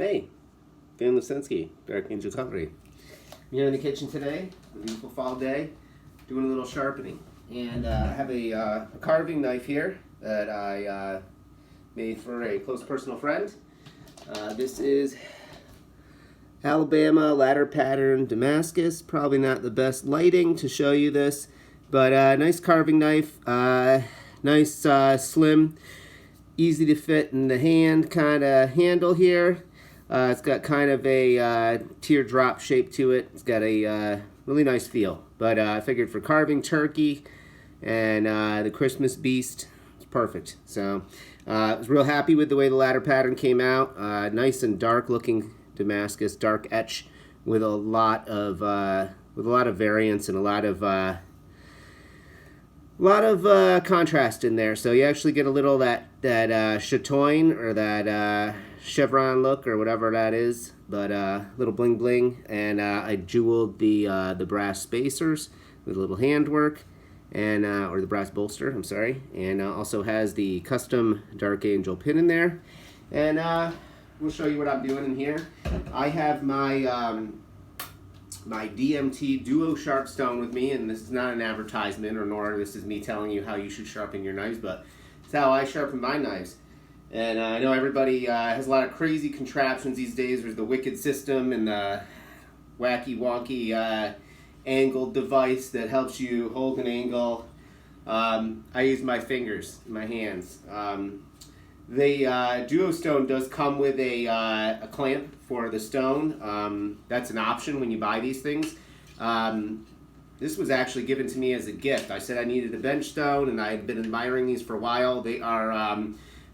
Hey, Dan Lusinski, Dark Angel Company. I'm here in the kitchen today, a beautiful fall day, doing a little sharpening. And I have a carving knife here that I made for a close personal friend. This is Alabama ladder pattern Damascus. Probably not the best lighting to show you this, but nice carving knife, nice slim, easy to fit in the hand kind of handle here. It's got kind of a teardrop shape to it. It's got a really nice feel. But I figured for carving turkey and the Christmas beast, it's perfect. So I was real happy with the way the ladder pattern came out. Nice and dark looking Damascus, dark etch with a lot of variance and a lot of contrast in there. So you actually get a little that chatoyne or that chevron look or whatever that is, but little bling bling. And I jeweled the brass spacers with a little handwork, and or the brass bolster, I'm sorry, and also has the custom Dark Angel pin in there. And we'll show you what I'm doing in here. I have my my DMT Duo Sharpstone with me, and this is not an advertisement, or nor this is me telling you how you should sharpen your knives, but it's how I sharpen my knives. And I know everybody has a lot of crazy contraptions these days. There's the Wicked System and the wacky wonky angled device that helps you hold an angle. I use my fingers, my hands. The Duo Stone does come with a clamp for the stone. That's an option when you buy these things. This was actually given to me as a gift. I said I needed a bench stone, and I had been admiring these for a while. They are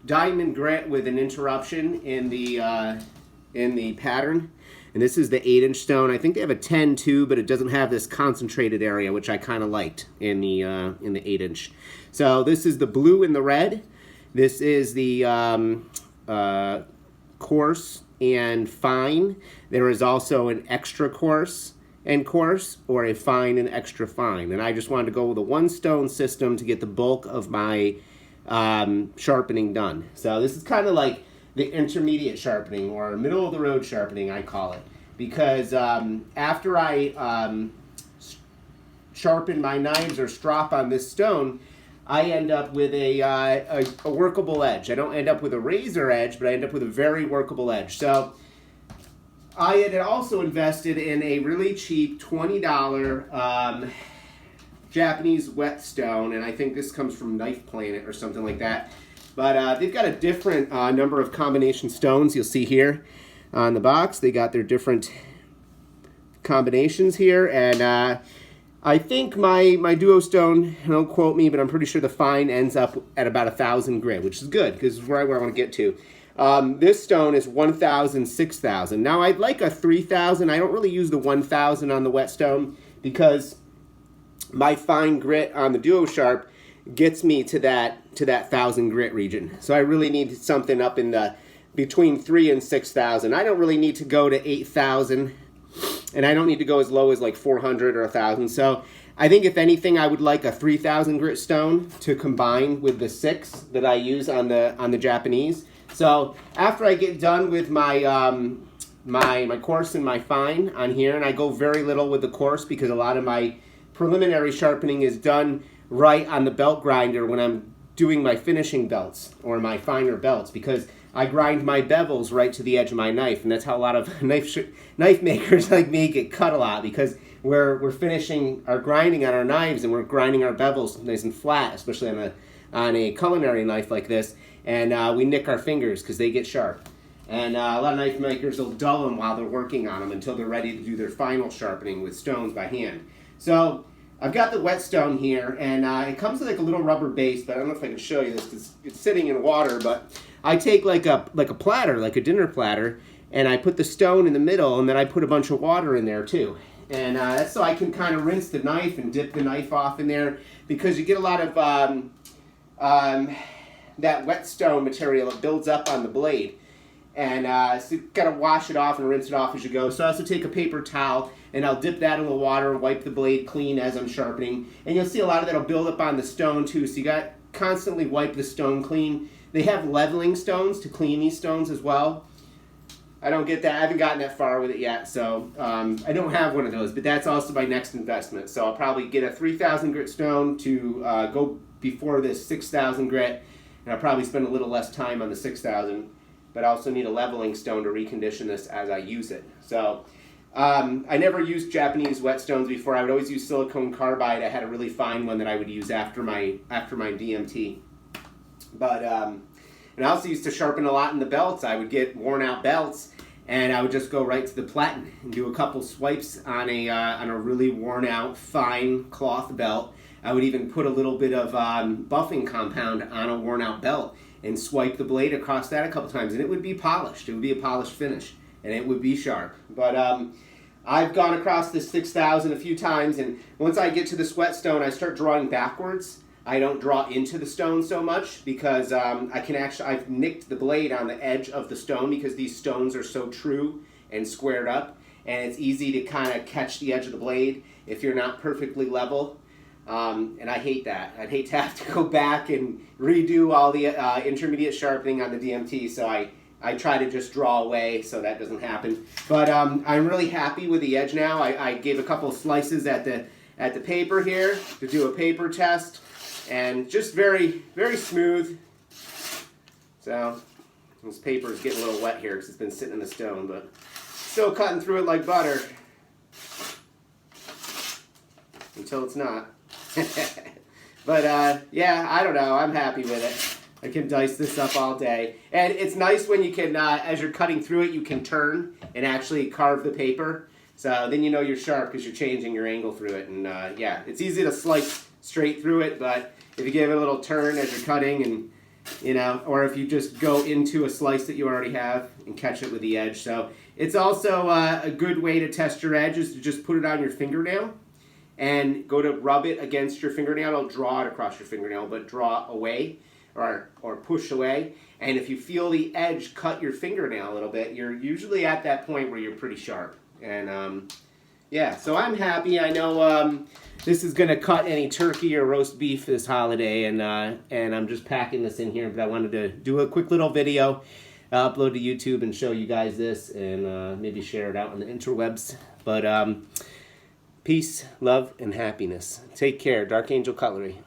diamond grit with an interruption in the pattern, and this is the 8-inch stone. I think they have a 10 too, but it doesn't have this concentrated area, which I kind of liked in the 8-inch. So this is the blue and the red. This is the coarse and fine. There is also an extra coarse and coarse, or a fine and extra fine. And I just wanted to go with a one stone system to get the bulk of my sharpening done. So this is kind of like the intermediate sharpening, or middle of the road sharpening, I call it. Because after I sharpen my knives or strop on this stone, I end up with a workable edge. I don't end up with a razor edge, but I end up with a very workable edge. So I had also invested in a really cheap $20 Japanese whetstone, and I think this comes from Knife Planet or something like that. But they've got a different number of combination stones. You'll see here on the box. They got their different combinations here, and I think my Duo Stone, don't quote me, but I'm pretty sure the fine ends up at about 1,000 grit, which is good because it's right where I want to get to. This stone is 1,000, 6,000. Now I'd like a 3,000. I don't really use the 1,000 on the whetstone because my fine grit on the Duo Sharp gets me to that 1,000 grit region. So I really need something up in the between 3,000 and 6,000. I don't really need to go to 8,000. And I don't need to go as low as like 400 or 1,000. So I think if anything, I would like a 3,000 grit stone to combine with the 6 that I use on the Japanese. So after I get done with my my coarse and my fine on here, and I go very little with the coarse because a lot of my preliminary sharpening is done right on the belt grinder when I'm doing my finishing belts or my finer belts, because I grind my bevels right to the edge of my knife, and that's how a lot of knife makers like me get cut a lot, because we're finishing our grinding on our knives and we're grinding our bevels nice and flat, especially on a culinary knife like this, and we nick our fingers because they get sharp. And a lot of knife makers will dull them while they're working on them until they're ready to do their final sharpening with stones by hand. So I've got the whetstone here, and it comes with like a little rubber base, but I don't know if I can show you this because it's sitting in water, but I take like a platter, like a dinner platter, and I put the stone in the middle, and then I put a bunch of water in there too. And that's so I can kind of rinse the knife and dip the knife off in there, because you get a lot of that whetstone material that builds up on the blade. And so you've got to wash it off and rinse it off as you go. So I also take a paper towel, and I'll dip that in the water and wipe the blade clean as I'm sharpening. And you'll see a lot of that will build up on the stone too, so you got to constantly wipe the stone clean. They have leveling stones to clean these stones as well. I don't get that. I haven't gotten that far with it yet, so I don't have one of those. But that's also my next investment. So I'll probably get a 3,000 grit stone to go before this 6,000 grit, and I'll probably spend a little less time on the 6,000. But I also need a leveling stone to recondition this as I use it. So I never used Japanese whetstones before. I would always use silicone carbide. I had a really fine one that I would use after my DMT. But and I also used to sharpen a lot in the belts. I would get worn out belts, and I would just go right to the platen and do a couple swipes on a really worn out fine cloth belt. I would even put a little bit of buffing compound on a worn out belt and swipe the blade across that a couple times, and it would be polished. It would be a polished finish, and it would be sharp. But I've gone across this 6,000 a few times, and once I get to this whetstone, I start drawing backwards. I don't draw into the stone so much because I've nicked the blade on the edge of the stone because these stones are so true and squared up, and it's easy to kind of catch the edge of the blade if you're not perfectly level. And I hate that. I'd hate to have to go back and redo all the intermediate sharpening on the DMT, so I try to just draw away so that doesn't happen. But I'm really happy with the edge now. I gave a couple of slices at the paper here to do a paper test, and just very, very smooth. So this paper is getting a little wet here because it's been sitting in the stone, but still cutting through it like butter until it's not. But yeah, I don't know. I'm happy with it. I can dice this up all day. And it's nice when you can, as you're cutting through it, you can turn and actually carve the paper. So then you know you're sharp because you're changing your angle through it. And yeah, it's easy to slice straight through it, but if you give it a little turn as you're cutting, and you know, or if you just go into a slice that you already have and catch it with the edge. So it's also a good way to test your edge is to just put it on your fingernail and go to rub it against your fingernail. Don't draw it across your fingernail, but draw away or push away. And if you feel the edge cut your fingernail a little bit, you're usually at that point where you're pretty sharp. And yeah, so I'm happy. I know this is going to cut any turkey or roast beef this holiday, and I'm just packing this in here, but I wanted to do a quick little video, upload to YouTube and show you guys this, and maybe share it out on the interwebs. But peace, love, and happiness. Take care. Dark Angel Cutlery.